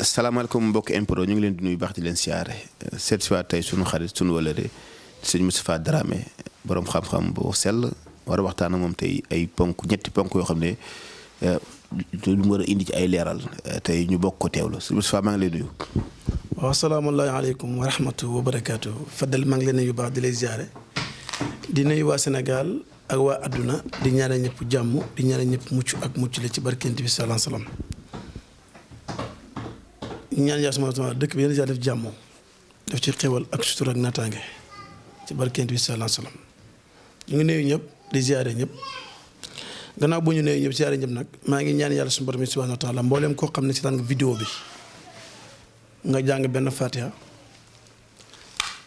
salaamaaleykum mbokk impro ñu ngi leen di nuyu baax di leen siyaare seet si waat tey sunu xarit sunu wëlëre sëñ Moustapha Dramé borom xam-xam bu sell war a waxtaan ak moom tey ay ñetti ponk yoo xam ne lu mu war a indi ci ay leeral tey ñu bokk ko teewlu sëñ Moustapha maa ngi lay nuyu. waaw asalaamaaleykum wa rahmatulah wa barakaatu Fadel maa ngi leen nuyu baax di lay siyaare di nuyu waa Sénégal ak waa adduna di ñaanal ñëpp jàmm di ñaanal ñëpp mucc ak mucc la ci barkeent bi salaam salaam. ñaan yaa suma dëkk bi yéen a def jàmm def ci xewal ak sutur ak naataange ci barkeent bi salaam salaam ñu ngi nuyu ñëpp di ziare ñëpp gannaaw bu ñu nuyu ñëpp ziare ñëpp nag maa ngi ñaan yàlla suñu borom bi subhanahu wa taala mbooleem koo xam ne si tànn vidéo bi nga jàng benn fatiha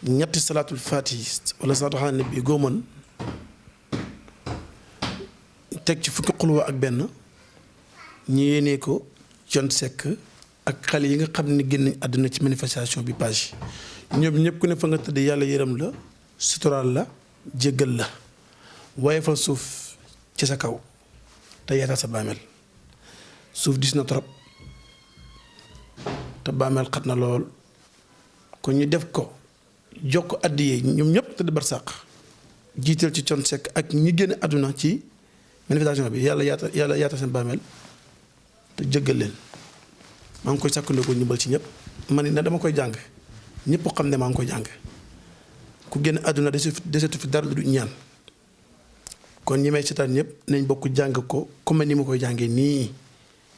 ñetti salaatul fatihi wala salaatu ala nabi goo mën teg ci fukki xulwa ak benn ñu yéenee ko Thione Seck ak xale yi nga xam ne génn àdduna ci manifestation bi page ñoom ñëpp ku ne fa nga tëdd yàlla yërëm la suturaal la jéggal la waaye fa suuf ci sa kaw te yaatal sa bàmmeel suuf dis na trop te bàmmeel xat na lool kon ñu def ko jox ko àddiyee ñoom ñëpp tëdd barsàq jiital ci Thione Seck ak ñi génn àdduna ci manifestation bi yàlla yaatal seen bàmmeel te jéggal leen maa ngi koy sàkkandikoo ñu bal ci ñëpp man ne dama koy jàng ñëpp xam ne maa ngi koy jàng ku génn àdduna desetu fi dara lu du ñaan kon ñi may seetaan ñëpp nañ bokk jàng ko comme ni ma koy jàngee nii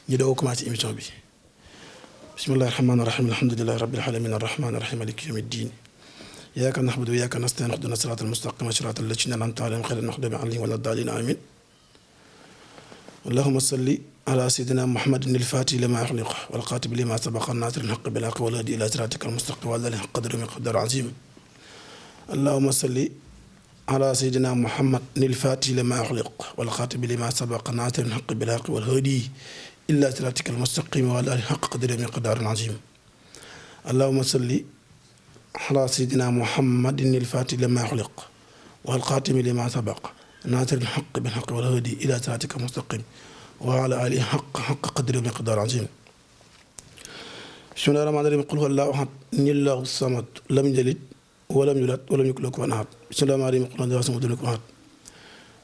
ñu doog a commencé émission bi bismillahi rahmaani rahim alhamdulillahi rabbil alamin arrahmani rahim maliki yawmi ddin iyyaka na'budu wa iyyaka nasta'in ihdina siratal mustaqima siratal ladzina an'amta alayhim ghayril maghdubi alayhim wala ddaalliin amin اللهم صل على سيدنا محمد الفاتح لما أغلق والقاتب لما سبق الناصر الحق بالحق والهادي إلى صراطك المستقيم وعلى آله حق قدره ومقداره العظيم اللهم صل على سيدنا محمد الفاتح لما أغلق والقاتب لما سبق الناصر الحق بالحق والهادي إلى صراطك المستقيم وعلى آله حق قدره ومقداره العظيم اللهم صل على سيدنا محمد الفاتح لما أغلق والقاتم لما سبق ناصر الحق بالحق والهدي إلى صراطك المستقيم وعلى آله حق قدره ومقداره العظيم بسم الله الرحمن الرحيم قل هو الله أحد الله الصمد لم يلد ولم يولد ولم يكن له كفوا أحد بسم الله الرحمن الرحيم قل هو الله الصمد لم يكن أحد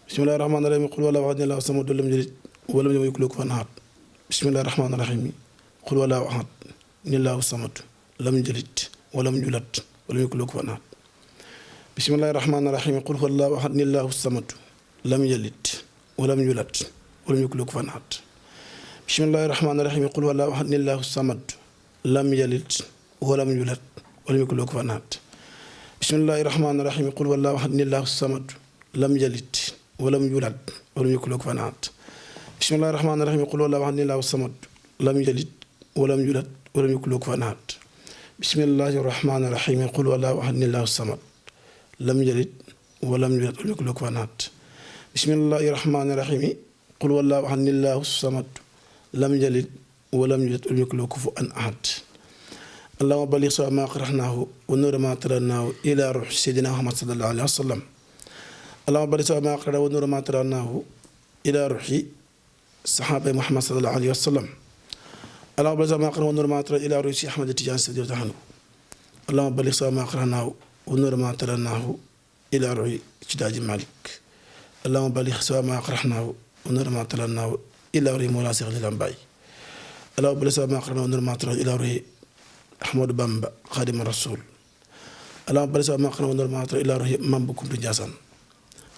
بسم الله الرحمن الرحيم قل هو الله أحد الله الصمد لم يلد ولم يكن له كفوا أحد بسم الله الرحمن الرحيم قل هو الله أحد الله الصمد لم يلد ولم يولد ولم يكن له كفوا أحد بسم الله الرحمن الرحيم قل هو الله أحد الله الصمد لم يلد ولم يولد ولم يكن له كفوا أحد بسم الله الرحمن الرحيم قل هو الله أحد الله الصمد لم يلد ولم يولد ولم يكن له كفوا أحد بسم الله الرحمن الرحيم قل هو الله أحد الله الصمد لم يلد ولم يولد ولم يكن له كفوا أحد بسم الله الرحمن الرحيم قل هو الله أحد الله الصمد لم يلد ولم يولد ولم يكن له كفوا أحد بسم الله الرحمن الرحيم قل هو الله أحد الله الصمد لم يلد ولم يولد ولم يكن له كفوا أحد بسم الله الرحمن الرحيم قل هو الله أحد الله الصمد لم يلد ولم يولد ولم يكن له كفوا أحد اللهم بلغ سواء ما قرأناه ونور ما تلوناه إلى روح سيدنا محمد صلى الله عليه وسلم اللهم بلغ سواء ما قرأناه ونور ما تلوناه إلى روح صحابة محمد صلى الله عليه وسلم اللهم بلغ سواء ما قرأناه ونور ما تلوناه إلى روح أحمد التجاني سيدنا عنه اللهم بلغ سواء ما قرأناه ونور ما تلوناه إلى روح شداج مالك اللهم بلغ سواء ما قرأناه ونور ما تلوناه إلى روح مولا سيغ الأنباء اللهم بلغ سواء ما قرأناه ونور ما تلوناه إلى روح أحمد بامبا خادم الرسول اللهم بلغ سواء ما قرأناه ونور ما تلوناه إلى روح مامبو كومبي جاسان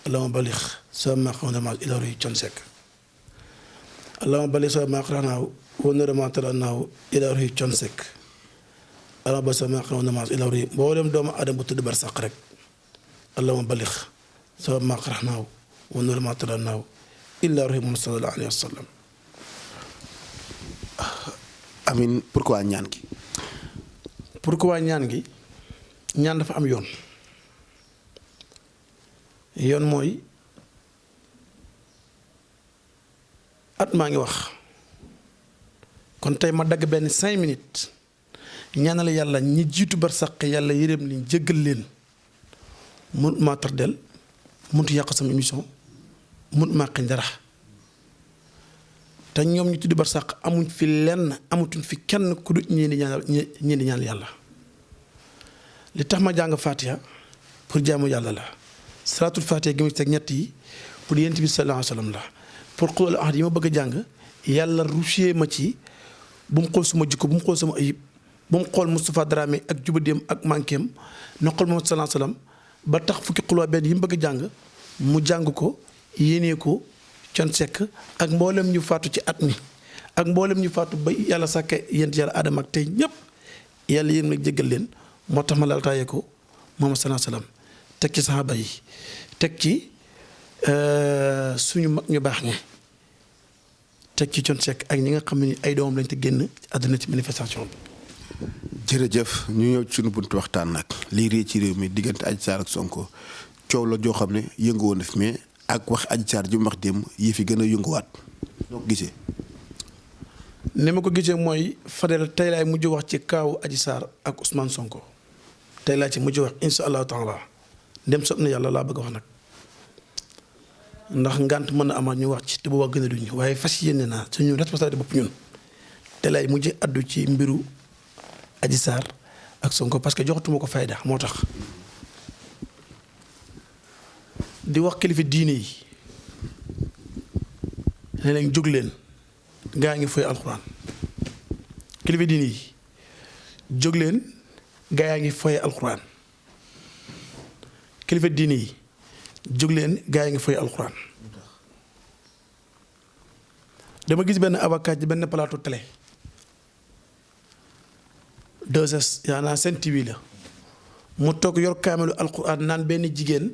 اللهم بلغ سواء ما قرأناه إلى روح Thione Seck اللهم بلغ سواء ما قرأناه ونور ما تلوناه إلى روح Thione Seck اللهم بلغ سواء ما قرأناه إلى روح mboolem doomu aadama bu tëdd barsàq rek اللهم بلغ سواء ما قرأناه ونور ما تلوناه إلا روح محمد صلى الله عليه وسلم. Amin pourquoi ñaan gi. pourquoi ñaan gi ñaan dafa am yoon mooy at maa ngi wax kon tey ma dagg benn 5 minutes ñaanal yàlla ñi jiitu barsàq yàlla yërëm li jéggal leen mun maa tardel mënut yàq sama émission mënut maa xañ dara te ñoom ñu tudd barsàq amuñ fi lenn amatuñ fi kenn ku du ñii di ñaan yàlla. li tax ma jàng Fatiha pour jaamu yàlla la salaatul Fatiha gi ma ci teg ñett yi pour yonent bi sallallahu alayhi wa sallam la pour qul ahad yi ma bëgg a jàng yàlla rusé ma ci bu mu xool suma jikko bu mu xool sama ayib bu mu xool Moustapha Dramé ak jubadéem ak manquéem na xool Muhammad sallallahu alayhi wa sallam ba tax fukki xulwa benn yi mu bëgg a jàng mu jàng ko yéenee ko Thione Seck ak mboolem ñu faatu ci at mi ak mboolem ñu faatu ba yàlla sàkke yent yàlla Adama ak tey ñëpp yàlla yéen nag jéggal leen moo tax ma laltaaye ko Muhammad sallallahu alayhi wa sallam teg ci saxaaba yi teg ci suñu mag ñu baax ñi teg ci Thione Seck ak ñi nga xam ne ay doomam lañ te génn àdduna ci manifestation bi. jërëjëf ñu ñëw ci suñu buntu waxtaan nag lii rée ci réew mi diggante Adji Sarr ak Sonko coow la joo xam ne yëngu woon na fi mais ak wax Adji Sarr ji mu wax démb yi fi gën a yënguwaat noo ko gisee. ni ma ko gisee mooy Fadel tey laay mujj wax ci kaawu Adji Sarr ak Ousmane Sonko tey laa ci mujj wax insha allahu taala dem sot na yàlla laa bëgg a wax nag ndax ngant mën na amaat ñu wax ci te boobaa gën a duñ waaye fas yéene naa suñu responsabilité bopp ñun tey laay mujj addu ci mbiru Adji Sarr ak Sonko parce que joxatuma ko fayda moo tax di wax kilifa diine yi ne leen jóg leen gaa ngi foy alxuraan kilifa diine yi jóg leen gaa yaa ngi foy alxuraan kilifa diine yi jóg leen gaa yi ngi foy alxuraan dama gis benn avocat ci benn plateau télé 2S yaa naa Sen TV la mu toog yor kaamelu alxuraan naan benn jigéen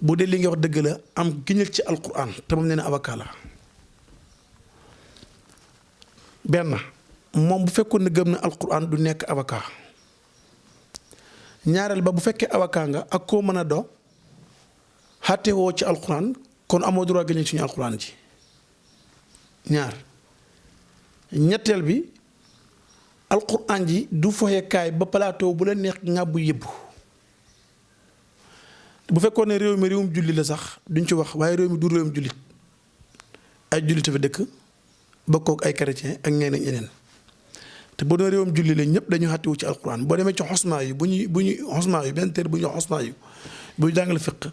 bu dee li nga wax dëgg la am giñal ci alxuraan te moom nee na avocat la benn moom bu fekkoon ne gëm na alxuraan du nekk avocat ñaareel ba bu fekkee avocat nga ak koo mën a do xàtte woo ci alxuraan kon amoo droit giñal suñu alxuraan ji ñaar ñetteel bi alxuraan ji du foyekaay ba plateau bu la neex ngàbbu yëbbu bu fekkoon ne réew mi réewum julli la sax duñ ci wax waaye réew mi du réewum jullit ay jullit fa dëkk bokkook ay chrétien ak ñeneen ñeneen te boo doon réewum julli la ñëpp dañu xàttiwu ci alxuraan boo demee ci xosmaa yu bu ñuy xosmaa yu benn téere bu ñuy wax xosmaa yu buy jàngale fiq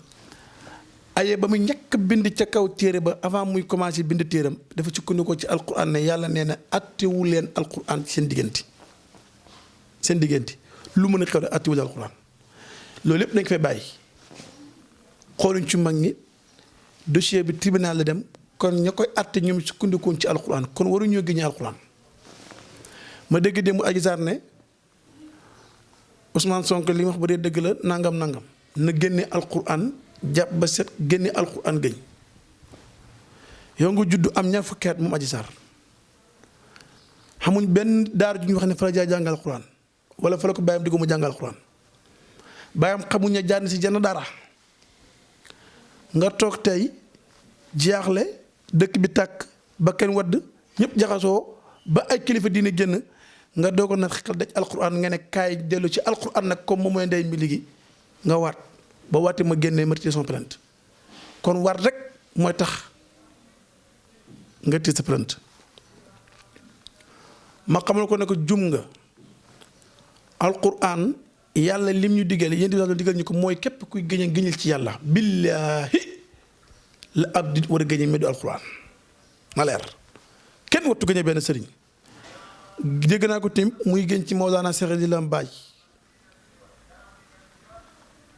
aye ba mu njëkk bind ca kaw téere ba avant muy commencé bind téeram dafa sukkandiku ci alxuraan ne yàlla nee na attewu leen alxuraan ci seen diggante lu mën a xew de attewu alxuraan loolu lépp dañ ko fay bàyyi xooluñ ci mag ñi dossier bi tribunal la dem kon ña koy atte ñoom sukkandikoon ci alxuraan kon waruñoo génne alxuraan ma dégg démb Adji Sarr ne Ousmane Sonko li wax ba dee dëgg la nangam na génne alxuraan jàpp ba set génne alxuraan gëñ yow nga juddu am ñaar fukki at moom Adji Sarr xamuñ benn daar ju ñu wax ne fa la jaay jàngal alxuraan wala fa la ko bàyyam di ko mu jàngal alxuraan bàyyam xamuñ ne jaar na si jenn dara nga toog tey jaaxle dëkk bi tàkk ba kenn wadd ñëpp jaxasoo ba ay kilifa diine génn nga doog na xel daj alxuraan nga ne kaay dellu ci alxuraan nag comme moom mooy ndey mi ligi nga waat ba waatee ma génnee ma retiré son plainte kon waat rek mooy tax nga retiré sa plainte ma xamal ko ne ko jum nga alxuraan yàlla lim ñu digal yéen di digal ñu ko mooy képp kuy gëñal gëñal ci yàlla billaahi la ab di war a gëñal meddu alxuraan ma leer kenn wattu gëñal benn sëriñ dégg naa ko tim muy gën ci Mawlana Cheikh di lam baay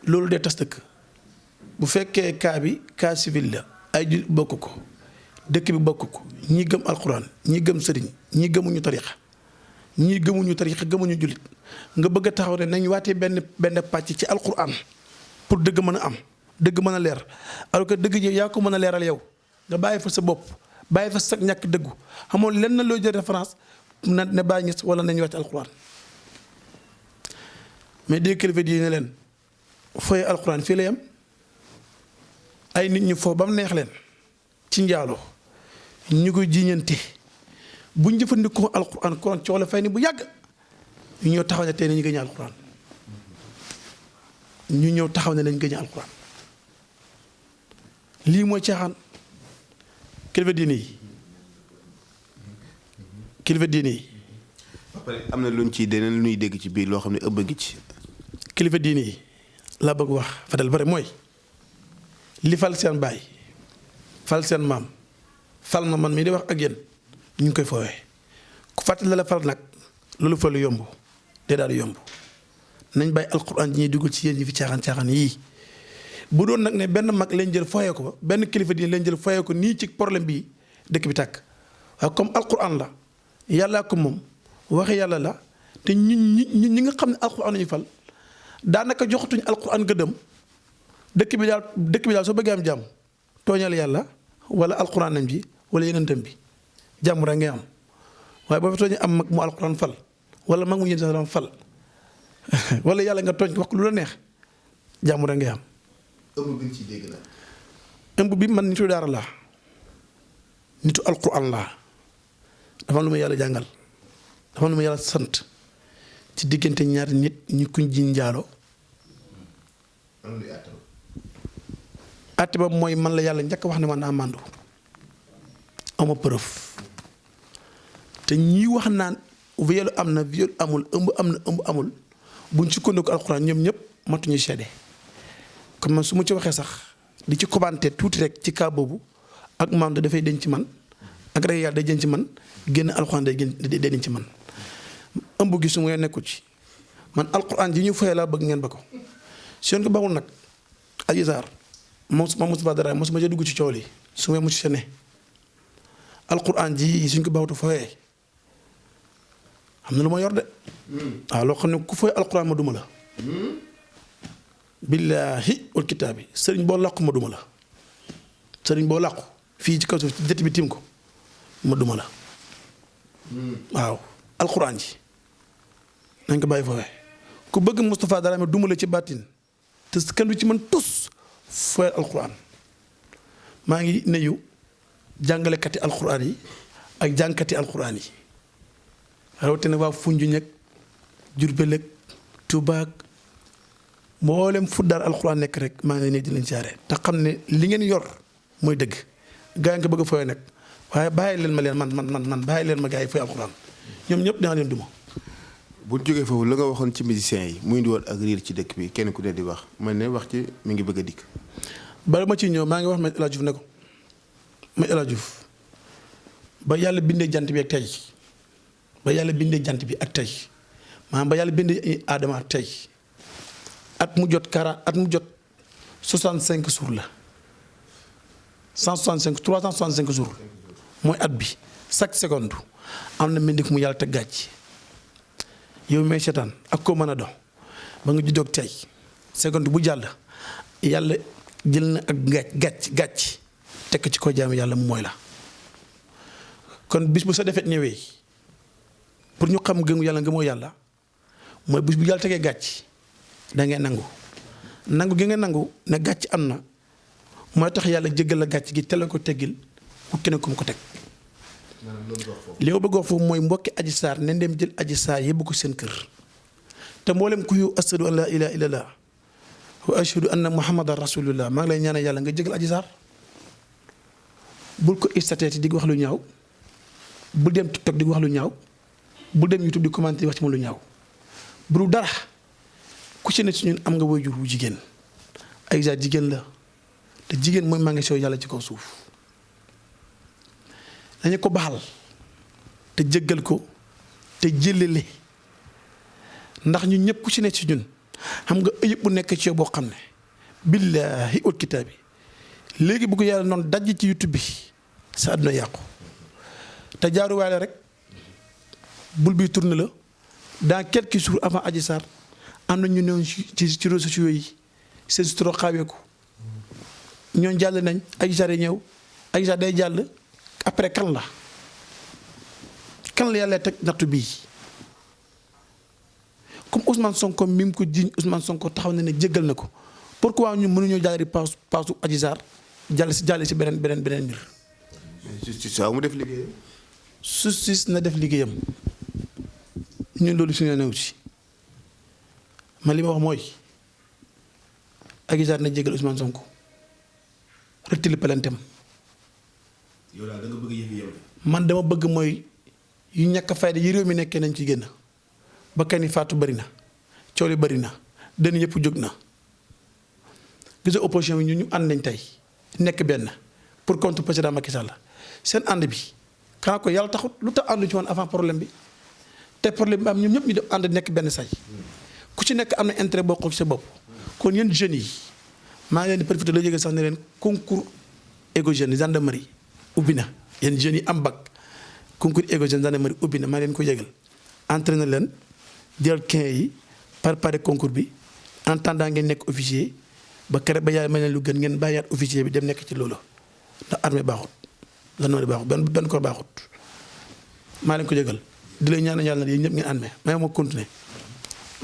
loolu dee tas dëkk bu fekkee cas civil la ay jul bokk ko dëkk bi bokk ko ñi gëm alxuraan ñi gëm sëriñ ñi gëmuñu tarixa ñii gëmuñu tarixa gëmuñu jullit nga bëgg a taxaw ne nañ waatee benn pàcc ci alquran pour dëgg mën a am dëgg mën a leer alors que dëgg ji yaa ko mën a leeral yow nga bàyyi fa sa bopp bàyyi fa sa ñàkk dëggu xamoon lenn na loo jël référence na ne bàyyi ñes wala nañu wàcc alquran mais dégg kilifa di ne leen fooy alquran fii la yam ay nit ñu foofu ba mu neex leen ci njaaloo ñu koy jiiñante bu ñu jëfandikoo alquran kon coow la fay ni bu yàgg ñu ñëw taxaw ne tey nañu gëñe alquran ñu ñëw taxaw ne nañu gëñe alquran lii mooy caaxaan kilifa diine yi kilifa diine yi. ba pare am na luñ ci deneen lu ñuy dégg ci biir loo xam ne ëbb ngi ci. kilifa diine yi laa bëgg wax Fadel bare mooy li fal seen baay fal seen maam fal na man mii di wax ak yéen ñu ngi koy foowee ku fàttali la fal nag loolu fa lu yomb dee daal di yomb nañ bàyyi alquran ji ñuy dugal ci yéen ñi fi caaxaan yii. bu doon nag ne benn mag leen jël foyee ko ba benn kilifa diine leen jël foyee ko nii ci problème bii dëkk bi tàkk waaye comme alquran la yàllaa ko moom waxe yàlla la te ñi nga xam ne alquran nañu fal daanaka joxatuñ alquran gëddëm dëkk bi daal soo bëggee am jàmm tooñal yàlla wala alquran nam ji wala yenentam bi jàmm rek ngay am waaye boo fa tooñee am mag mu alquran fal wala mag mu yéen sa fal wala yàlla nga tooñ wax lu la neex jàmm rek ngay am. ëmb bi ci dégg la. ëmb bi man nitu daara laa nitu alquran laa dafa am lu ma yàlla jàngal dafa am lu ma yàlla sant ci diggante ñaari nit ñu kuñ ji njaalo àtte ba mooy man la yàlla njëkk wax ne man naa màndu ama preuve te ñii wax naan viol am na viol amul ëmb am na ëmb amul buñ sukkandiku alquran ñoom ñëpp matuñu seede kon man su ma ci waxee sax di ci commenter tuuti rek ci cas boobu ak màndu dafay denc ci man ak rek yàlla day denc ci man génn alquran day denc ci man ëmb gi su ma nekku ci man alquran ji ñu fayee laa bëgg ngeen ba ko su ngeen ko baxul nag Adji Sarr moom Moustapha Dramé mosuma ca dugg ci coow li su ma mu ci ne alquran ji suñ ko baxutu fayee am na lu ma yor de waaw loo xam ne ku fay alquran ma duma la billaahi wal kitaabi sëriñ boo làqu ma duma la sëriñ boo làqu fii ci kaw suuf ci jët bi tiim ko ma duma la waaw alquran ji nañ ko bàyyi foofee ku bëgg Moustapha Dramé duma la ci bàttin te kenn du ci mën tus fooyal alquran maa ngi nuyu jàngalekati alquran yi ak jàngkati alquran yi rawatina waa Foundiougne ak Diourbel ak Touba ak mboolem fu daal alquran nekk rek maa ngi ne di leen siyaare te xam ne li ngeen yor mooy dëgg gaa yi nga bëgg a fooy nag waaye bàyyi leen ma leen man bàyyi leen ma gaa yi fooy alquran ñoom ñëpp dinaa leen duma. bu ñu jógee foofu la nga waxoon ci musiciens yi muy indi woon ak riir ci dëkk bi kenn ku ne di wax man ne wax ci mi ngi bëgg a dikk. bala ma ciy ñëw maa ngi wax ma El Hadj Diouf ne ko ma El Hadj Diouf ba yàlla bindee jant bi ak tey ba yàlla bindee jant bi ak tey maanaam ba yàlla bindee Adama ak tey at mu jot 65 jours la 365 jours mooy at bi chaque seconde am na mbindeef mu yàlla teg gàcc yow may seetaan ak koo mën a dox ba nga juddoog tey seconde bu jàll yàlla jël na ak gàcc tekk ci ko jaam yàlla mu mooy la kon bis bu sa defet ñëwee pour ñu xam gëmu yàlla nga moo yàlla mooy bis bu yàlla tegee gàcc da ngay nangu gi nga nangu ne gàcc am na mooy tax yàlla jéggal la gàcc gi te la ko teggil ku keneen ku mu ko teg li ma bëgg wax foofu mooy mbokki Adji Sarr ne dem jël Adji Sarr yóbbu ko seen kër te mboolem ku yu ashadu an laa ilaaha illallah wa ashadu anna muhammadan rasulullah maa ngi lay ñaanal yàlla nga jégal Adji Sarr bul ko istateeti di wax lu ñaaw bul dem TikTok di wax lu ñaaw bul dem YouTube di commenter di wax ci moom lu ñaaw bu dul dara ku ci ne ci ñun am nga waajur wu jigéen Aïssa jigéen la te jigéen mooy maa ngi sooy yàlla ci kaw suuf dañu ko baxal te jéggal ko te jëlale ndax ñun ñëpp ku ci ne ci ñun xam nga ëyëb bu nekk ci yow boo xam ne billaahi wal kitaabi léegi bu ko yàlla noonu daj ci YouTube bi sa àdduna yàqu te jaaruwaale rek bul bi tourné la dans quelques jours avant Adji Sarr am na ñu newoon ci réseaux sociaux yi seen sutura xaaweeku ñoon jàll nañ Adji Sarr yi ñëw Adji Sarr day jàll après kan la yàlla teg nattu bii comme Ousmane Sonko mi mu ko jiiñ Ousmane Sonko taxaw na ne jéggal na ko pourquoi ñu mënuñoo jàllale paasu Adji Sarr jàll si beneen mbir. justice waaw mu def liggéeyam. justice na def liggéeyam ñun loolu suñu new ci man li ma wax mooy Adji Sarr na jéggal Ousmane Sonko rettili palentam yow daal da nga bëgg yëf yow. man dama bëgg mooy yu ñàkk fayda yi réew mi nekkee nañ ci génn ba kañ ni faatu bëri na coow li bëri na dën yëpp jóg na gis nga opposition bi ñu ànd nañ tey nekk benn pour contre président Macky Sall seen ànd bi xanaa ko yàlla taxut lu tax àndu ci woon avant problème bi te problème bi am ñoom ñëpp ñu def ànd nekk benn say ku ci nekk am na intérêt boo ko ci sa bopp kon yéen jeunes yi maa ngi leen di profité la jógee sax ne leen concours éco jeune gendarmerie ubbi na yéen jeunes yi am bac concours éco jeune gendarmerie ubbi na maa leen ko yëgal entraîné leen jël 15 yi préparé concours bi en attendant ngeen nekk officier ba kere ba yaay ma leen lu gën ngeen bàyyaat officier bi dem nekk ci loolu ndax armée baaxut gendarmerie baaxut benn corps baaxut maa leen ko yëgal di lay ñaan yàlla na yéen ñëpp ngeen ànd mais moo continuer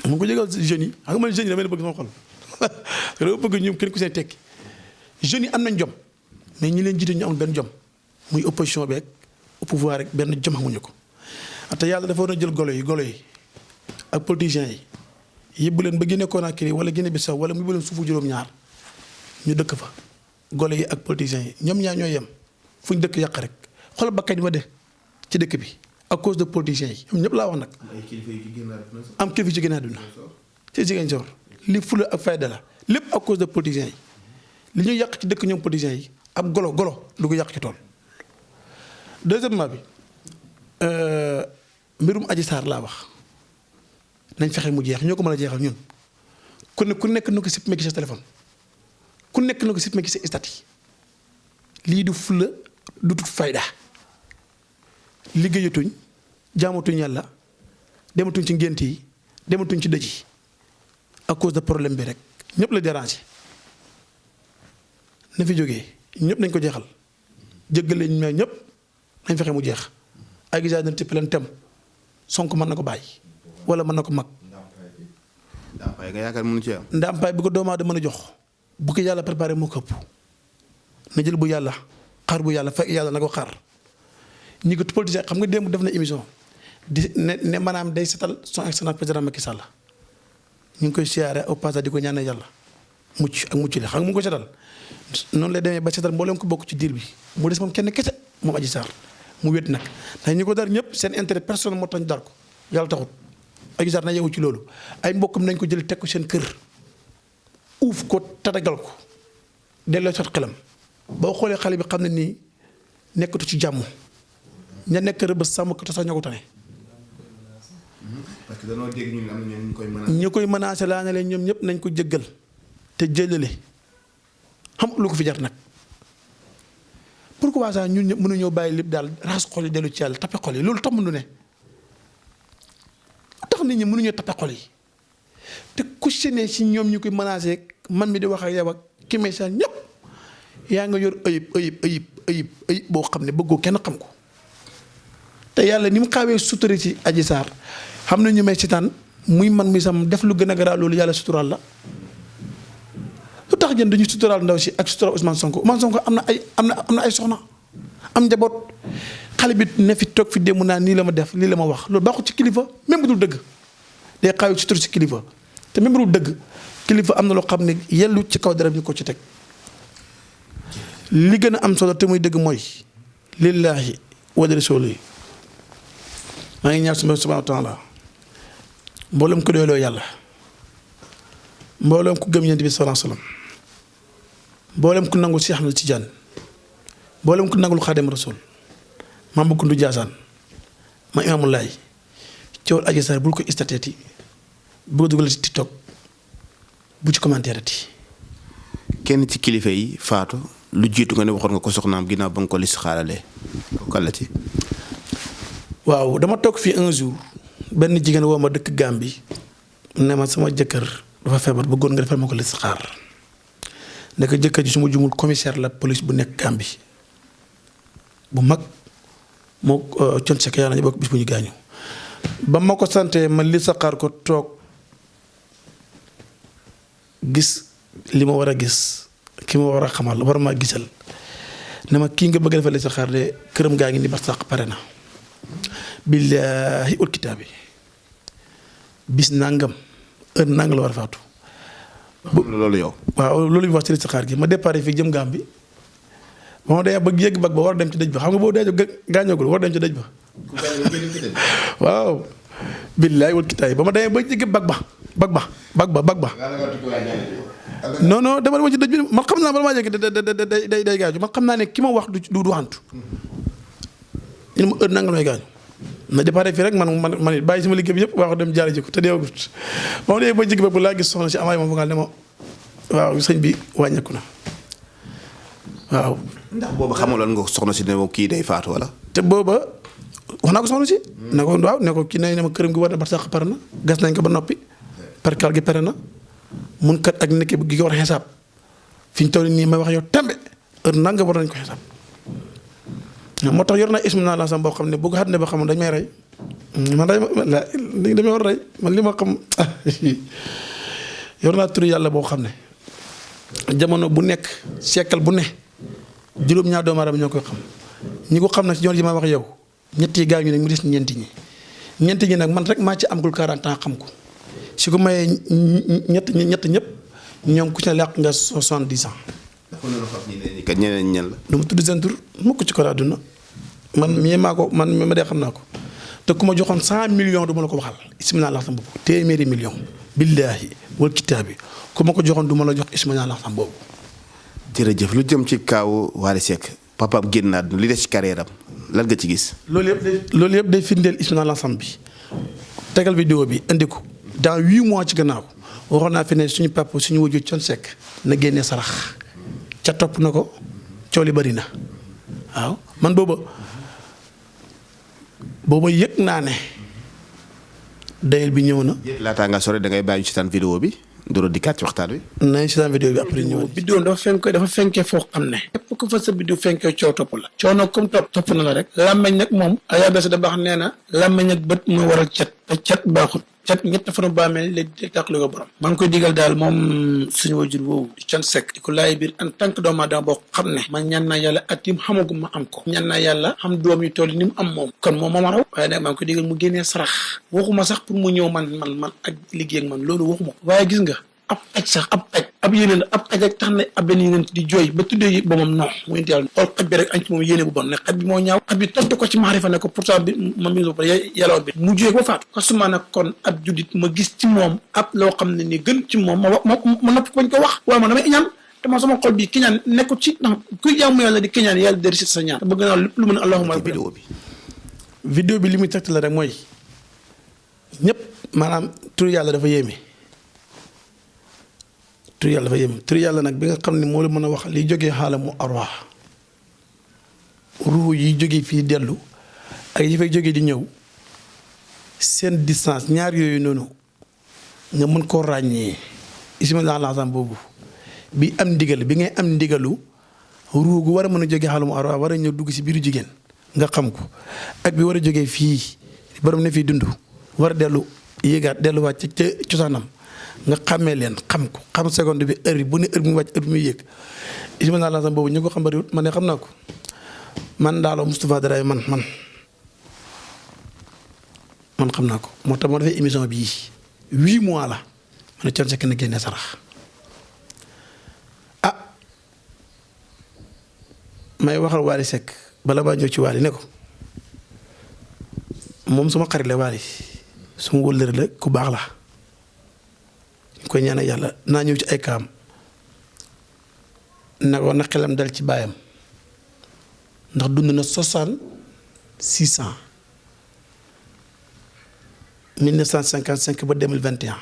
mu ko yëgal jeunes yi xam nga man jeunes yi damay bëgg sama xol dama bëgg ñoom kenn ku seen tekki jeunes yi am nañ jom mais ñi leen jiite ñu amul benn jom muy opposition beeg au pouvoir rek benn jom xamuñu ko te yàlla dafa war a jël golo yi ak politiciens yi yóbbu leen ba Guinée Conakry wala Guinée Bissau wala mu yóbbu leen suufu juróom-ñaar ñu dëkk fa golo yi ak politiciens yi ñoom ñaar ñooy yem fu ñu dëkk yàq rek xoolal bakkañ wa de ci dëkk bi à cause de politiciens yi ñoom ñëpp laa wax nag. am kilifa ci génn àdduna ci Ziguinchor li fula ak fayda la lépp à cause de politiciens yi li ñuy yàq ci dëkk ñoom politiciens yi ab golo du ko yàq ci tool. deuxièmement bi mbirum Adji Sarr laa wax nañ fexe mu jeex ñoo ko mën a jeexal ñun ku nekk na ko supprimé ci sa téléphone ku nekk na ko supprimé ci sa statut lii du fula du tut fayda liggéeyatuñ jaamatuñ yàlla dematuñ ci ngént yi dematuñ ci dëj yi à cause de problème bi rek ñëpp la déranger na fi jógee ñëpp nañ ko jeexal jëggale ñu ñëpp nañ fexe mu jeex ay gisaay na tipp leen tem Sonko mën na ko bàyyi wala mën na ko mag. ndàmpaay nga yaakaar mënu ci am. ndàmpaay bi ko doomu aadama mën a jox bu ko yàlla préparé moo ko ëpp na jël bu yàlla xaar bu yàlla fekk yàlla na ko xaar ñi ko politicien xam nga démb def na émission di ne maanaam day setal son excellence président Macky Sall ñu ngi koy siyaare au passage di ko ñaanal yàlla mucc ak mucc la xam nga mu ngi ko setal noonu lay demee ba setal mboolem ko bokk ci diir bi mu des moom kenn kese moom Adji Sarr mu wét nag ndax ñi ko dar ñëpp seen intérêt personnel moo tax ñu dar ko yàlla taxut Adji Sarr na yeewu ci loolu ay mbokkam nañ ko jël teg ko seen kër uuf ko tatagal ko delloo sot xelam boo xoolee xale bi xam ne nii nekkatu ci jàmm ña nekk rëbës sàmm ko sax ñoo ko tane. parce que danoo dégg ñun am na ñu koy menacé. ñu koy menacé laa ne leen ñoom ñëpp nañ ko jéggal te jëlale xam lu ko fi jar nag pourquoi ça ñun ñëpp mënuñoo bàyyi lépp daal raxas xol yi dellu ci yàlla tappe xol yi loolu tax mënu ne tax nit ñi mënuñoo tappe xol yi te ku si ne si ñoom ñu koy menacé man mi di wax ak yow ak ki may sa ñëpp yaa nga yor ayib boo xam ne bëggoo kenn xam ko. te yàlla ni mu xawee sutura ci Adji Sarr xam na ñu may sitaan muy man muy sam def lu gën a garaaw loolu yàlla suturaal la lu tax jën dañuy suturaal ndaw si ak suturaal Ousmane Sonko am na ay soxna am njaboot xale bi ne fi toog fi démb naa nii la ma def lii la ma wax loolu baaxul ci kilifa même bu dul dëgg day xawee sutura ci kilifa te même bu dul dëgg kilifa am na loo xam ne yellu ci kaw dara ñu ko ci teg li gën a am solo te muy dëgg mooy lillaahi wa rasuuli maa ngi ñaan subhaanahu wa taala mboolem ku doyloo yàlla mboolem ku gëm yonent bi sallallaahu alayhi wa sallam mboolem ku nangul Cheikh Ahmed Tidiane mboolem ku nangul Xaadim Rasul maam bu kundu Jaasaan ma Imaamu Laay coowal Adji Sarr bul ko istateeti boo dugal ci TikTok bu ci commentaire ati kenn ci kilifa yi faatu lu jiitu nga ne waxoon nga ko soxnaam ginnaaw ba nga ko lis xaaralee ko kàlla ci. waaw dama toog fii un jour benn jigéen woo ma dëkk Gambie ne ma sama jëkkër dafa feebar bëggoon nga defal ma ko listixaar nekk jëkkër ji su ma jumul commissaire la police bu nekk Gambie bu mag moo con sek yaa nañu bokk bis bu ñu gaañu ba ma ko sante ma listixaar ko toog gis li ma war a gis ki ma war a xamal war maa gisal ne ma kii nga bëgg defal listixaar de këram gaa ngi ni ba sàq pare na billaahi ul kitaabi bis nangam heure nangam la war a faatu. loolu yow. waaw loolu ñu wax ci listixaar gi ma départ fii jëm Gàmbi ba ma dee ba yëgg bag ba war a dem ci dëj ba xam nga boo dee gaañoogul war a dem ci dëj ba waaw. billaay wal kitaay ba ma demee ba jege bag ba. non non dama ma ci dëj bi man xam naa bala maa jege day gaañu man xam naa ne ki ma wax du waxantu. ñu ne ma heure nangam lay gaañu. na départ fii rek man bàyyi sama liggéey bi yëpp wax dem jaaree ji ko te deewagut ba ma demee ba jege bag bu laa gis soxna si amaay ma foog ne ma waaw sëñ bi wàññeeku na waaw. ndax booba xamaloon nga soxna si ne kii day faatu wala. te booba wax naa ko soxna si. ne ko waaw ne ko kii ne ma këram gi war na ba sax pare na gas nañ ko ba noppi perkal gi pare na mun kat ak nekk gi ko war a xisaab fi ñu toll nii may wax yow tembe heure nanga war nañ ko xisaab moo tax yor naa ismu naa la sam boo xam ne bu ko xat ne ba xam dañ may rey man rey damay war a rey man li ma xam yor naa turu yàlla boo xam ne jamono bu nekk siècle bu ne juróom-ñaar doomu aadama ñoo koy xam ñi ko xam nag si ñoom ji ma wax yow ñett yi gaañu ne mu des ñeenti ñi nag man rek maa ci amgul 40 ans xam ko si ko mayee ñett ñëpp ñoom ku ci ne làq nga 70 ans. kat ñeneen ñan la. du ma tudd seen tur mukk ci ko àdduna man mii maa ko man ma dee xam naa ko te ku ma joxoon 100 millions du ma la ko waxal ismina la xam boobu téeméeri millions. billaahi wal kitaabi ku ma ko joxoon du ma la jox ismina la xam boobu. jërëjëf lu jëm ci kaawu Wally Seck papaam génn àdduna li des ci carrière am lan nga ci gis. loolu yëpp day firndeel ismina la xam bi tegal vidéo bi indi ko dans 8 mois ci gannaaw waxoon naa fi ne suñu papa suñu wujju Thione Seck na génnee sarax ca topp na ko coow li bari na waaw man booba yëg naa ne dayel bi ñëw na. laataa nga sore da ngay bàyyi ci tan vidéo bi door a dikkaat ci waxtaan wi. nañ ci tan vidéo bi après ñëw. vidéo dafa fenkee foo xam ne. képp ku fa sa vidéo fenkee coow topp la. coow nag comme topp na la rek. làmmeñ nag moom. ayaa bés da baax nee na. làmmeñ ak bët mooy waral cat. te cat baaxut. cat ñett fanu baameel léegi tàqali ko borom. maa ngi koy digal daal moom suñu wajur woowu. Thione Seck di ko laay biir en tant que doomu aadama boo xam ne. man ñaan naa yàlla at yim xamagu ma am ko. ñaan naa yàlla xam doom yu toll ni mu am moom. kon moom moo ma raw. waaye nag maa ngi koy digal mu génnee sarax. waxuma sax pour mu ñëw man ak liggéey ak man loolu waxuma ko. waaye gis nga ab yeneen ab aj ak tax na ab benn yeneen di jooy ba tuddee ba moom non mu indi yàlla xool xaj bi rek añ ci moom yéene bu bon ne xaj bi moo ñaaw xaj bi tontu ko ci maarifa ne ko pourtant bi ma mi yàlla bi mu jógee ba faatu ko suma nag kon ab juddit ma gis ci moom ab loo xam ne ni gën ci moom ma nopp bañ ko wax waaye man damay iñaan te man sama xol bi kiñaan nekkul ci ndax kuy jaamu yàlla di kiñaan yàlla dari si sa ñaan te bëgg naa lépp lu mën a allahuma vidéo bi li muy tegtal la rek mooy ñëpp maanaam tur yàlla dafa yéeme tur yàlla nag bi nga xam ne moo la mën a wax liy jógee xaalamu arwaax ruux yi jógee fii dellu ak yi fay jógee di ñëw seen distance ñaar yooyu noonu nga mën koo ràññee ismillah lansam boobu bi am ndigal bi ngay am ndigalu ruux gu war a mën a jógee xaalamu arwaax war a ñëw dugg si biiru jigéen nga xam ko ak bi war a jógee fii borom ne fii dund war a dellu yéegaat delluwaat ci ca cosaanam nga xàmmee leen xam ko xam seconde bi heure bu ne heure bi mu wàcc heure bi muy yéeg ismillah lansam boobu ñu ko xam bariwut man ne xam naa ko man Daalo Moustapha Daraye man xam naa ko moo tax moo defee émission bii 8 mois la ma ne Thione Seck na génne sarax may waxal Wally Seck bala maa ñëw ci Wally ne ko moom suma xarit la Wally suma wëllëre la ku baax la ñu koy ñaanal yàlla naa ñëw ci ay kaam na ko na xelam dal ci baayam ndax dund na 66 ans 1955 ba 2021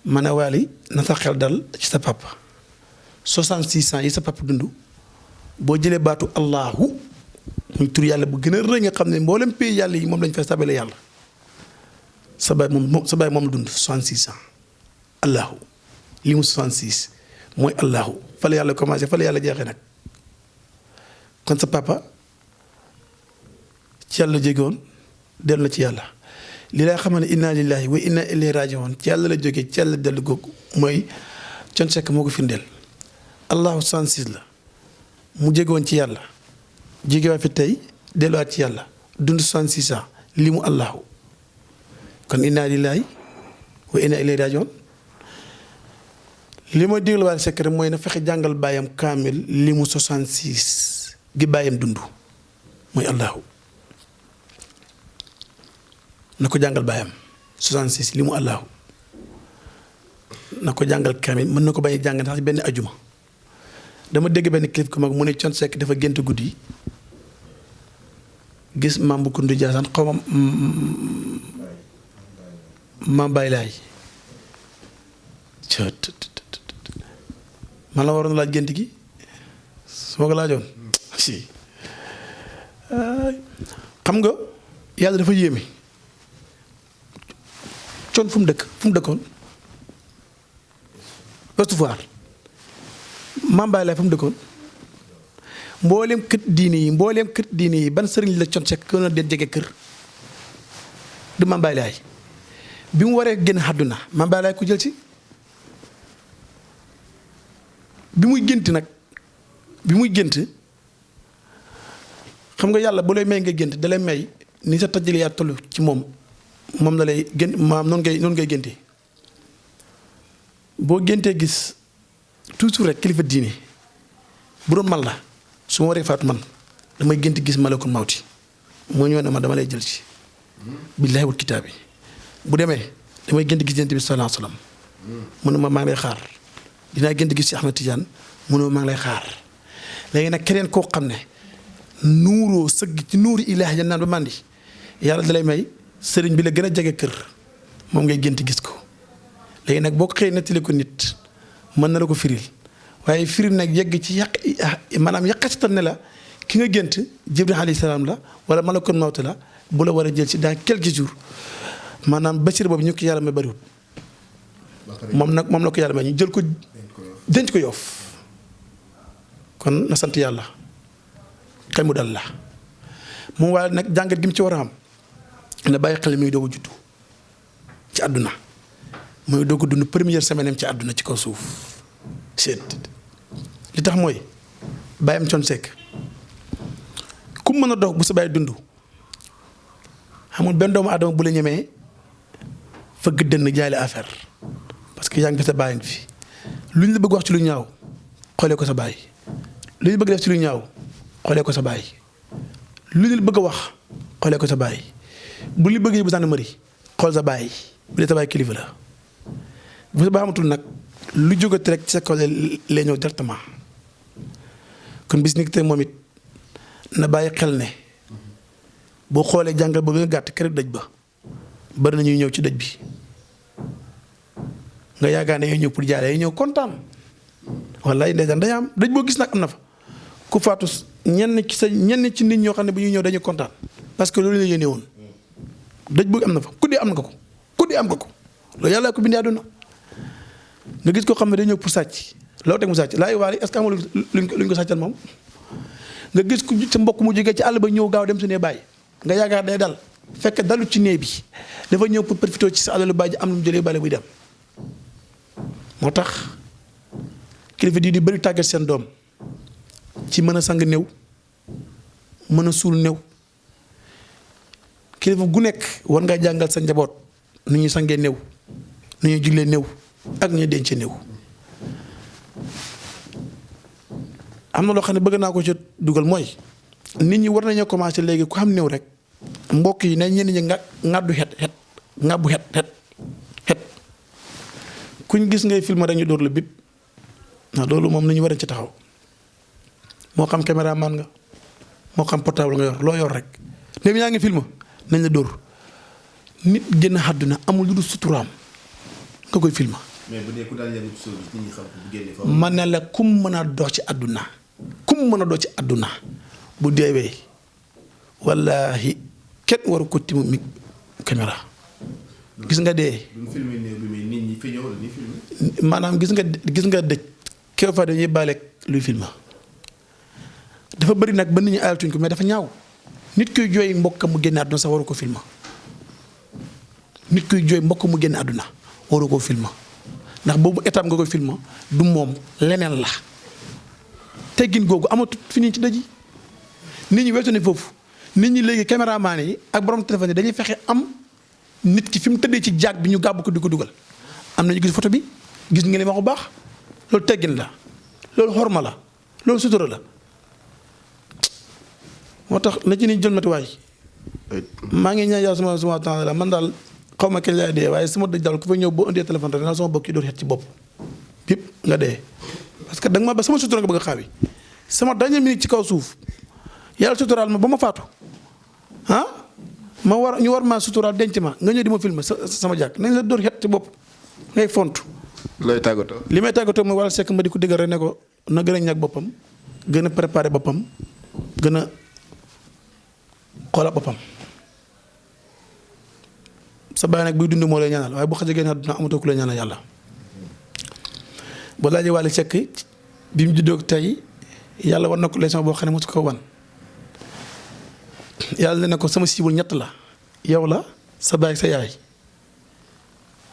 ma ne Wally na sa xel dal ci sa papa 66 ans yi sa papa dund boo jëlee baatu Allahu muy tur yàlla bu gën a rëy nga xam ne mboolem pays yàlla yi moom lañ fay sabale yàlla sa baay moom la dund 66 ans Allahu li mu 66 mooy Allahu fa la yàlla commencé fa la yàlla jeexee nag. kon sa papa ci yàlla jógewoon dellu na ci yàlla li lay xamal ne inna lillahi wa inna ilayhi raji'un ci yàlla la jógee ci yàlla dellu googu mooy Thione Seck moo ko firndeel Allahu 66 la mu jógewoon ci yàlla jógewaat fi tey delluwaat ci yàlla dund 66 ans li mu Allahu kon inna lillahi wa inna ilayhi raji'un li ma digal Wally Seck rek mooy na fexe jàngal baayam kaamil li mu 66 gi bàyyam dund mooy Allahu na ko jàngal baayam 66 li mu allahu na ko jàngal kamil mën na ko bañ a jàng sax benn ajuma dama dégg benn clip ko mag mu ne Thione Seck dafa gént guddi gis maam bu kundu jaasaan xaw ma maam Baye Laay man la waroon laaj gént gi su ma ko laajoon si xam nga yàlla dafa yéeme Thione fu mu dëkkoon Ouest Foire maam Baye Laay fu mu dëkkoon mbooleem kër diini yi ban sëriñ la Thione Seck gën a den jege kër du maam Baye Laay bi mu waree génn àdduna maam Baye Laay ku jël ci bi muy gént xam nga yàlla bu lay may nga gént da lay may ni sa tajjali yaa toll ci moom la lay gént maam noonu ngay géntee boo géntee gis toujours rek kilifa diine bu doon man la su ma waree faatu man damay gént gis malakul mawti moo ñëw ne ma dama lay jël ci billaahi wal kitaab bi bu demee damay gént gis Yonent bi sallallaahu alayhi wa sallam mu ne ma maa ngi lay xaar dinaa gént gis ci Ahmed Tidiane mu ne ma maa ngi lay xaar léegi nag keneen koo xam ne nuuroo sëgg ci nuuri ilaahi ja naan ba màndi yàlla dalay may sëriñ bi la gën a jege kër moom ngay gént gis ko léegi nag boo ko xëyee nettali ko nit mën na la ko firil waaye firil nag yegg ci maanaam yàqasital ne la ki nga gént Jibril alayhi salaam la wala malakul mawt la bu la war a jël ci dans quelques jours maanaam basir boobu ñu ko yàlla may bariwul moom la ko yàlla may ñu jël ko denc ko Yoff kon na sant yàlla xel mu dal la moom waaye nag jàngat gi mu ci war a am na bàyyi xel muy doog a juddu ci àdduna mooy doog a dund première semaine am ci àdduna ci kaw suuf seet li tax mooy bàyyam Thione Seck ku mën a dox bu sa bàyyi dund xamul benn doomu aadama bu la ñemee fëgg dënn jaay la affaire parce que yaa ngi fi sa bàyyi fi lu ñu la bëgg wax ci lu ñaaw xoolee ko sa bàyyi lu ñu bëgg def ci lu ñaaw xoolee ko sa bàyyi lu ñu la bëgg a wax xoolee ko sa bàyyi bu li bëgg yi bu gendarmerie xool sa bàyyi bu dee sa bàyyi kilifa la bu sa bàyyi amatul nag lu jógati rek ci sa kaw lay ñëw directement kon bis ni te moom it na bàyyi xel ne boo xoolee jàngal ba gën a gàtt kër dëj ba bari na ñuy ñëw ci dëj bi nga yaakaar ne ñëw pour jaaree ñëw kontaan wallaay ndeysaan day am dëj boo gis nag am na fa ku faatu ñenn ci nit ñoo xam ne bu ñuy ñëw dañuy kontaan parce que loolu la yéene woon dëj boo am na fa ku dee am nga ko loolu yàlla ko bindee àdduna nga gis koo xam ne day ñëw pour sàcc loo teg mu sàcc laay waali est-ce que amul luñ ko sàccal moom nga gis ku sa mbokk mu jógee ci àll ba ñëw gaaw dem su nee bàyyi nga yaakaar day dal fekk dalu ci nee bi dafa ñëw pour profiter ci sa alalu bàyyi am lu mu jëlee bale buy dem moo tax kilifa di bëri tàggat seen doom ci mën a sang néew mën a suul néew kilifa gu nekk war nga jàngal sa njaboot nu ñuy sangee néew nu ñuy jullee néew ak nu ñuy dencee néew am na loo xam ne bëgg naa ko ci dugal mooy nit ñi war nañoo commencé léegi ku xam néew rek mbokk yi ne ñenn ñi ngàddu xet kuñ gis ngay film rek ñu dóor la bip ndax loolu moom nañu war a ci taxaw moo xam caméraman nga moo xam portable nga yor loo yor rek néew yaa ngi film nañ la dóor nit génn àdduna amul lu dul suturaam nga koy film. mais bu dee ku daal yàgg ci nit ñi xam bu génnee fa. man ne la kum mën a dox ci àdduna bu deewee wallaahi kenn waru ko timu mi caméra gis nga dee. maanaam gis nga dëj kew fa dañuy baaleeg luy filma dafa bëri nag ba nit ñi ayaltuñ ko mais dafa ñaaw nit kuy jooy mbokk mu génne àdduna sax waru ko filma nit kuy jooy mbokk mu génne àdduna waru ko filma ndax boobu étape nga koy filma du moom leneen la teggin googu amatut fi nii ci dëj yi nit ñi weesu ne foofu nit ñi léegi caméraman yi ak borom téléphone yi dañuy fexe am nit ki fi mu tëddee ci jaag bi ñu gàbb ko di ko dugal am na ñu gis photo bi gis nga li ma ko baax loolu teggin la loolu xorma la loolu sutura la moo tax na ci ni jël matuwaay maa ngi ñaan yàlla suma temps la man daal xaw ma kañ laay dee waaye sama dëj daal ku fa ñëw boo indee téléphone rek naa sama bokk yi door xet ci bopp yëpp nga dee parce que da nga ma ba sama sutura nga bëgg a xaawi sama dernière minute ci kaw suuf yàlla suturaal ma ba ma faatu ñu war maa suturaal denc ma nga ñëw di ma filmer sama jàkk nañ la door xet ci bopp ngay font looy tàggatoo. li may tàggatoo mooy Wally Seck ma di ko déggal rek ne ko na gën a ñàkk boppam gën a préparé boppam gën a xoolaat boppam sa baay nag buy dund moo lay ñaanal waaye bu xasee génn àdduna amatoo ku lay ñaanal yàlla. boo laajee Wally Seck bi mu juddoo tey yàlla war na ko leçon boo xam ne mosu ko wan yàlla ne ko sama siibul ñett la yow la sa baay sa yaay.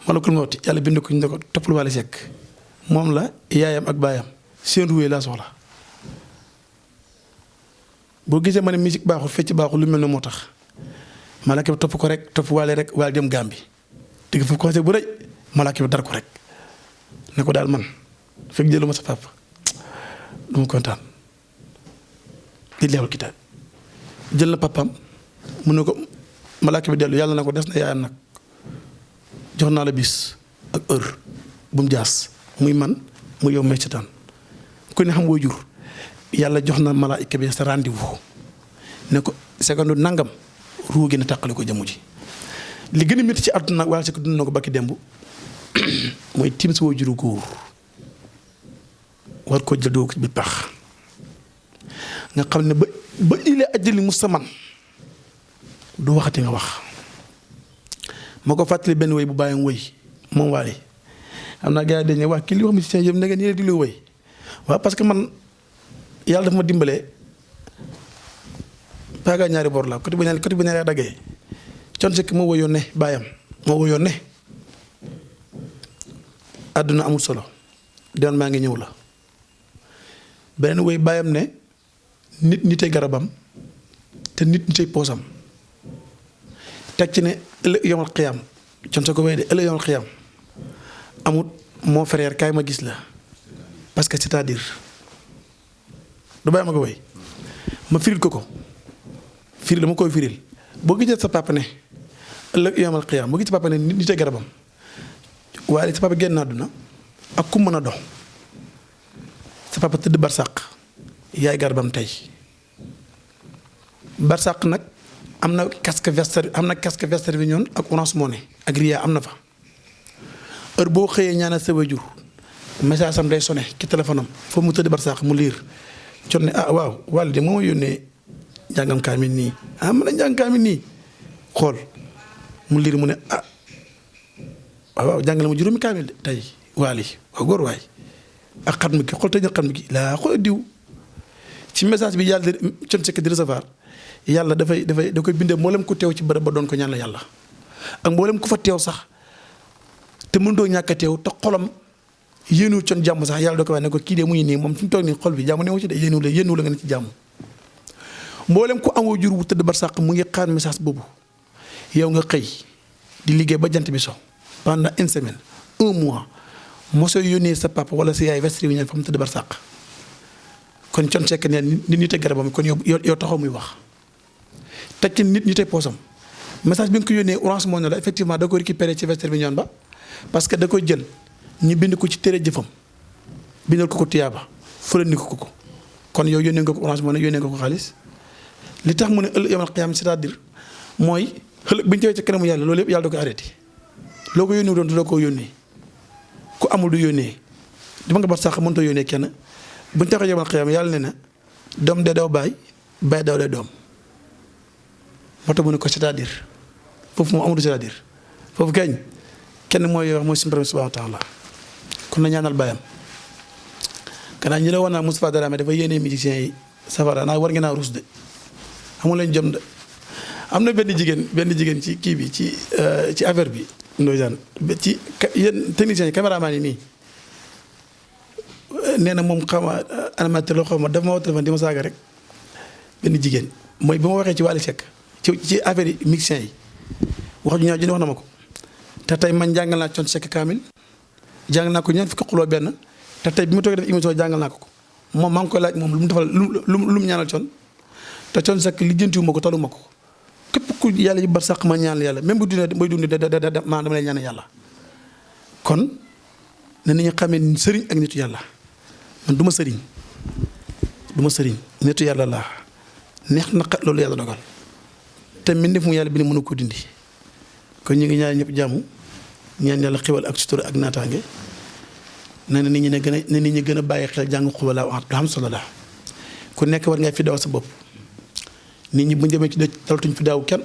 malakul mawti yàlla bind ko ñu ne ko toppal Wally Seck moom la yaayam ak baayam seen ruwee laa soxla boo gisee ma ne musique baaxul fecc baaxul lu mel ne moo tax malaaka bi topp ko rek topp Wally rek Wally dem Gàmbi digg foofu conseil bu rëy malaaka bi dar ko rek ne ko daal man fekk jëluma sa papa du ma kontaan li leewul kitaab jël na papaam mu ne ko malaaka bi dellu yàlla na ko des na yaayam nag jox naa la bis ak heure bu mu jaas muy man mu yow may setaan ku ne xam woo jur yàlla jox na malaayika bi sa rendez-vous ne ko seconde nangam ruu gi ne tàqale ko jëmu ji li gën a métti ci àdduna nag Wally Seck dund na ko bakki demb mooy tiim si woo juru góor war koo jël doo ko bi pax nga xam ne ba ilee ajjali musaman du waxati nga wax ma ko fàttali benn woy bu bàyyam woy moom Wally am naa gars yi dañ ne waa kii li wax musicien yëpp nega nii di luy woy waaw parce que man yàlla dafa ma dimbalee paagaa ñaari bor la côté bu ñaari daggee Thione Seck moo woyoon ne bàyyam moo woyoon ne àdduna amul solo doon maa ngi ñëw la beneen woy bàyyam ne nit nitay garabam te nit nitay poosam teg ci ne ëllëg yomal xiyam Thione Seck ko wéy de ëllëg yomal xiyam amut mon frère kaay ma gis la parce que c'est-à-dire du bàyyi ma ko wéy ma firil ko firil dama koy firil boo gisee sa papa ne ëllëg yomal xiyam boo gisee sa papa ne nit nitay garabam waaye sa papa génn àdduna ak ku mën a dox sa papa tëdd barsàq yaay garabam tey barsàq nag am na casque Western Union ak Orange Money ak Ria am na fa heure boo xëyee ñaanal sa waajur message am day sonné ci téléphone am foofu mu tëdd barsàq mu liir Thione ne waaw Wally de moo ma yónnee njàngam kaamil nii mën a njàng kaamil nii xool mu liir mu ne waaw jàngale ma juróomi kaamil de tey Wally waaw góor waay ak xatmu gi xool tey jël xatmu gi laa xool diw ci message bi yàlla Thione Seck di recevoir yàlla da koy bindee mboolem ku teew ci bërëb ba doon ko ñaan la yàlla ak mboolem ku fa teew sax te mënutoo ñàkk a teew te xolam yéenu Thione jàmm sax yàlla da ko wax ne ko kii de mu ngi nii moom fi mu toog nii xol bi jàmm ne wu ci de yéenu la nga ne ci jàmm mboolem ku amoo jur bu tëdd barsàq mu ngi xaar message boobu yow nga xëy di liggéey ba jant bi so pendant une semaine un mois mosoo yónnee sa papa wala sa yaay Western Union fa mu tëdd barsàq kon Thione Seck ne nit ñi te garabam kon yow taxaw muy wax teg ci nit ñi te poosam message bi nga ko yónnee Orange Money la effectivement da ko récupéré ci Western Union ba parce que da koy jël ñu bind ko ci téere jëfam bindal ko tiyaaba fële ko kon yow yónnee nga ko Orange Money yónnee nga ko xaalis li tax mu ne ëllëg yawmal qiyaama c'est-à-dire mooy xëlëg bi ñu tewee ci kanamu yàlla loolu yëpp yàlla da ko arrêté loo ko yónnee doon doo ko yónnee ku amul du yónnee dama nga bar sax mënutoo yónnee kenn bu ñu taxee yawmal qiyaama yàlla ne na doom de daw baay baay daw de doom moo tax mu ne ko c'est-à-dire foofu moom amul c'est-à-dire foofu kenn mooy wax mooy suñu borom subhanahu wa taala kon na ñaanal baayam kanaa ñi la woon naa Moustapha Dramé dafa yéenee musiciens yi safara naa war ngeen a ruus de xamul leen jom de am na benn jigéen ci kii bi ci affaire bi ndoysaan ci yéen techniciens yi caméraman yi nii nee na moom xama animateur la xaw ma daf ma woo téléphone di ma saaga rek benn jigéen mooy bi ma waxee ci Wally Seck ci affaire yi musiciens yi wax ju ñaaw ji wax na ma ko te tey man jàngal naa Thione Seck kaamil jàng naa ko ñeent fukki xuloo benn te tey bi mu toogee def émission jàngal naa ko moom maa ngi koy laaj moom lu mu defal lu mu ñaanal Thione te Thione Seck lijjantiwu ma ko talu ma ko képp ku yàlla yi bar sax ma ñaan yàlla même bu dundee mooy dund maa dama lay ñaan yàlla kon ne nañu xamee sëriñ ak nitu yàlla man du ma sëriñ nitu yàlla laa neex na xat loolu yàlla dogal te mbindeef mu yàlla bi ne mënu ko dindi kon ñu ngi ñaan ñëpp jàmm ñaan yàlla xewal ak sutura ak naataange nee na nit ñi gën a bàyyi xel jàng xubala waxat lu am solo la ku nekk war ngay fi daaw sa bopp nit ñi bu ñu demee ci dëj talatuñ fi daaw kenn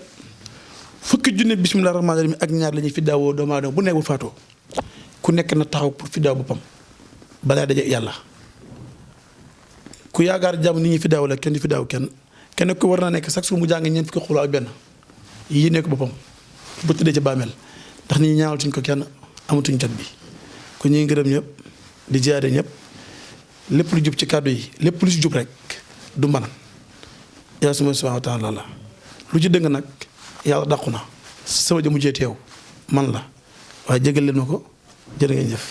fukki junne bismillah rahmaani rahim ak ñaar la ñuy fi daawoo doomu aadama bu nekk bu faatoo ku nekk na taxaw pour fi daaw boppam balaa daje yàlla ku yaakaar jàmm nit ñi fi daaw la kenn di fi daaw kenn ku war na nekk chaque jour mu jàng ñeent fukki xuloo ak benn yii nekk boppam bu tëddee ci bàmmeel ndax nit ñi ñaanalatuñ ko kenn amatuñ jot bi kon ñuy gërëm ñëpp di jaare ñëpp lépp lu jub ci kàddu yi lépp lu si jub rek du mën yàlla subhaanahu wa taala la lu ci dëng nag yàlla dàqu na sama jëmu jee teew man la waaye jégal leen ma ko jërë ngeen jëf